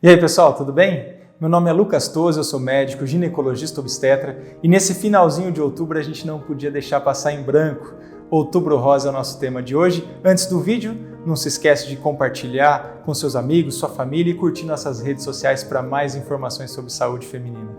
E aí pessoal, tudo bem? Meu nome é Lucas Toso, eu sou médico, ginecologista obstetra e nesse finalzinho de outubro a gente não podia deixar passar em branco. Outubro Rosa é o nosso tema de hoje. Antes do vídeo, não se esquece de compartilhar com seus amigos, sua família e curtir nossas redes sociais para mais informações sobre saúde feminina.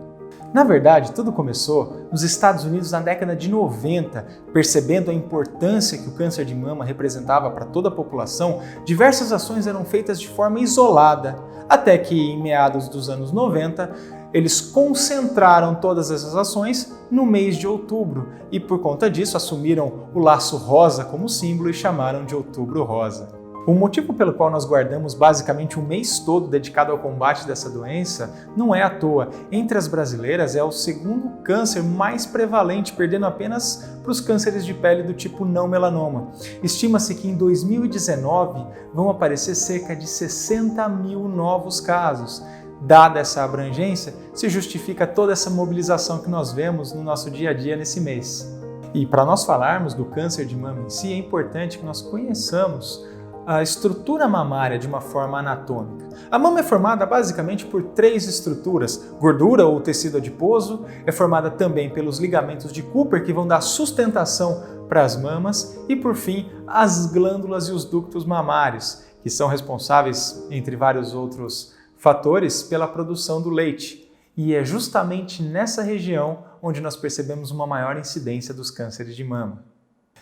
Na verdade, tudo começou nos Estados Unidos na década de 90, percebendo a importância que o câncer de mama representava para toda a população, diversas ações eram feitas de forma isolada, até que em meados dos anos 90, eles concentraram todas essas ações no mês de outubro e por conta disso assumiram o laço rosa como símbolo e chamaram de Outubro Rosa. O motivo pelo qual nós guardamos basicamente um mês todo dedicado ao combate dessa doença não é à toa. Entre as brasileiras é o segundo câncer mais prevalente, perdendo apenas para os cânceres de pele do tipo não melanoma. Estima-se que em 2019 vão aparecer cerca de 60 mil novos casos. Dada essa abrangência, se justifica toda essa mobilização que nós vemos no nosso dia a dia nesse mês. E para nós falarmos do câncer de mama em si, é importante que nós conheçamos a estrutura mamária de uma forma anatômica. A mama é formada basicamente por três estruturas: gordura ou tecido adiposo, é formada também pelos ligamentos de Cooper que vão dar sustentação para as mamas e, por fim, as glândulas e os ductos mamários, que são responsáveis, entre vários outros fatores, pela produção do leite. E é justamente nessa região onde nós percebemos uma maior incidência dos cânceres de mama.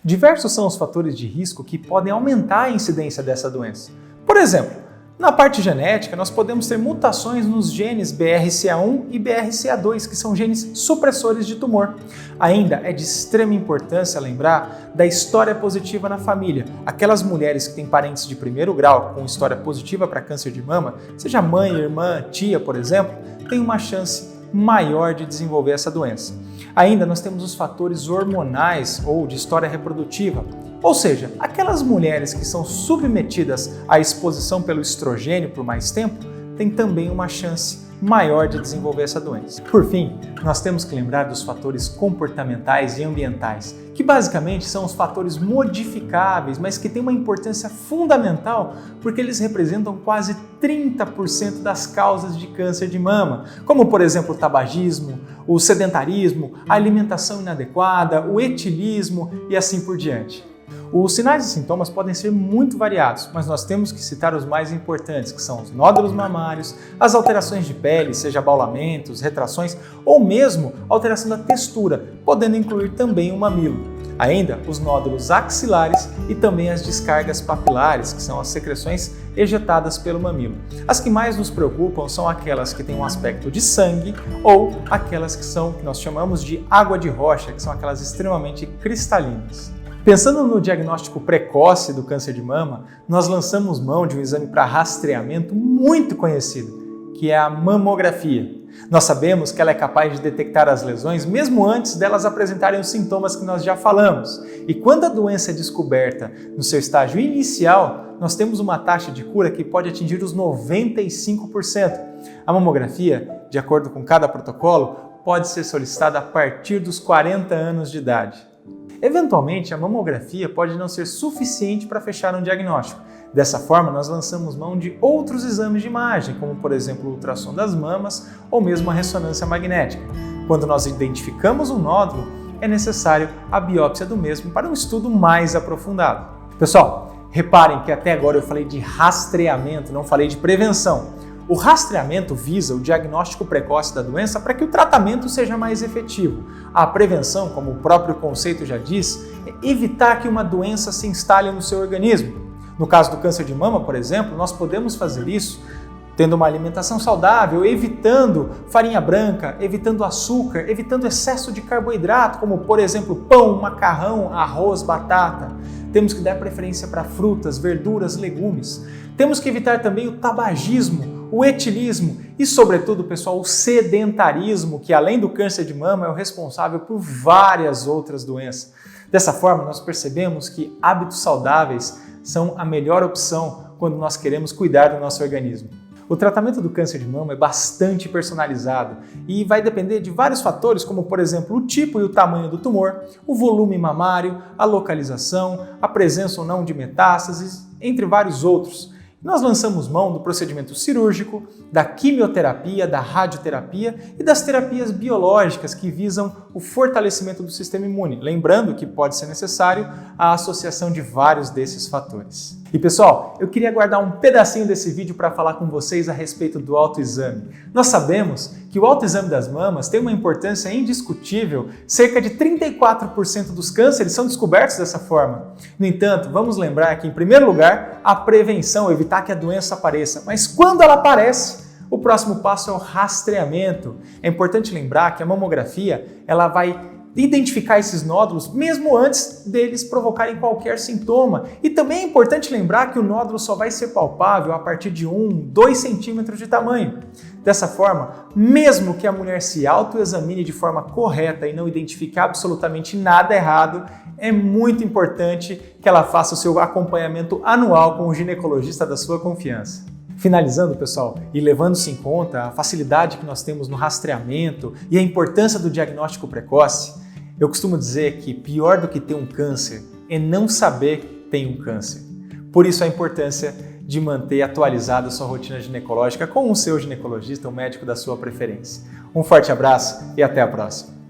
Diversos são os fatores de risco que podem aumentar a incidência dessa doença. Por exemplo, na parte genética, nós podemos ter mutações nos genes BRCA1 e BRCA2, que são genes supressores de tumor. Ainda é de extrema importância lembrar da história positiva na família. Aquelas mulheres que têm parentes de primeiro grau com história positiva para câncer de mama, seja mãe, irmã, tia, por exemplo, têm uma chance maior de desenvolver essa doença. Ainda nós temos os fatores hormonais ou de história reprodutiva, ou seja, aquelas mulheres que são submetidas à exposição pelo estrogênio por mais tempo têm também uma chance maior de desenvolver essa doença. Por fim, nós temos que lembrar dos fatores comportamentais e ambientais, que basicamente são os fatores modificáveis, mas que têm uma importância fundamental porque eles representam quase 30% das causas de câncer de mama, como por exemplo o tabagismo, o sedentarismo, a alimentação inadequada, o etilismo e assim por diante. Os sinais e sintomas podem ser muito variados, mas nós temos que citar os mais importantes, que são os nódulos mamários, as alterações de pele, seja abaulamentos, retrações ou mesmo alteração da textura, podendo incluir também o mamilo. Ainda os nódulos axilares e também as descargas papilares, que são as secreções ejetadas pelo mamilo. As que mais nos preocupam são aquelas que têm um aspecto de sangue ou aquelas que nós chamamos de água de rocha, que são aquelas extremamente cristalinas. Pensando no diagnóstico precoce do câncer de mama, nós lançamos mão de um exame para rastreamento muito conhecido, que é a mamografia. Nós sabemos que ela é capaz de detectar as lesões mesmo antes delas apresentarem os sintomas que nós já falamos. E quando a doença é descoberta no seu estágio inicial, nós temos uma taxa de cura que pode atingir os 95%. A mamografia, de acordo com cada protocolo, pode ser solicitada a partir dos 40 anos de idade. Eventualmente, a mamografia pode não ser suficiente para fechar um diagnóstico. Dessa forma, nós lançamos mão de outros exames de imagem, como por exemplo o ultrassom das mamas ou mesmo a ressonância magnética. Quando nós identificamos um nódulo, é necessário a biópsia do mesmo para um estudo mais aprofundado. Pessoal, reparem que até agora eu falei de rastreamento, não falei de prevenção. O rastreamento visa o diagnóstico precoce da doença para que o tratamento seja mais efetivo. A prevenção, como o próprio conceito já diz, é evitar que uma doença se instale no seu organismo. No caso do câncer de mama, por exemplo, nós podemos fazer isso tendo uma alimentação saudável, evitando farinha branca, evitando açúcar, evitando excesso de carboidrato, como por exemplo pão, macarrão, arroz, batata. Temos que dar preferência para frutas, verduras, legumes. Temos que evitar também o tabagismo, o etilismo e, sobretudo, pessoal, o sedentarismo, que além do câncer de mama é o responsável por várias outras doenças. Dessa forma, nós percebemos que hábitos saudáveis são a melhor opção quando nós queremos cuidar do nosso organismo. O tratamento do câncer de mama é bastante personalizado e vai depender de vários fatores, como por exemplo o tipo e o tamanho do tumor, o volume mamário, a localização, a presença ou não de metástases, entre vários outros. Nós lançamos mão do procedimento cirúrgico, da quimioterapia, da radioterapia e das terapias biológicas que visam o fortalecimento do sistema imune, lembrando que pode ser necessário a associação de vários desses fatores. E pessoal, eu queria guardar um pedacinho desse vídeo para falar com vocês a respeito do autoexame. Nós sabemos que o autoexame das mamas tem uma importância indiscutível, cerca de 34% dos cânceres são descobertos dessa forma. No entanto, vamos lembrar que, em primeiro lugar, a prevenção, evitar que a doença apareça, mas quando ela aparece, o próximo passo é o rastreamento. É importante lembrar que a mamografia ela vai identificar esses nódulos mesmo antes deles provocarem qualquer sintoma. E também é importante lembrar que o nódulo só vai ser palpável a partir de 2 centímetros de tamanho. Dessa forma, mesmo que a mulher se autoexamine de forma correta e não identifique absolutamente nada errado, é muito importante que ela faça o seu acompanhamento anual com o ginecologista da sua confiança. Finalizando, pessoal, e levando-se em conta a facilidade que nós temos no rastreamento e a importância do diagnóstico precoce, eu costumo dizer que pior do que ter um câncer é não saber que tem um câncer. Por isso a importância de manter atualizada a sua rotina ginecológica com o seu ginecologista, o médico da sua preferência. Um forte abraço e até a próxima!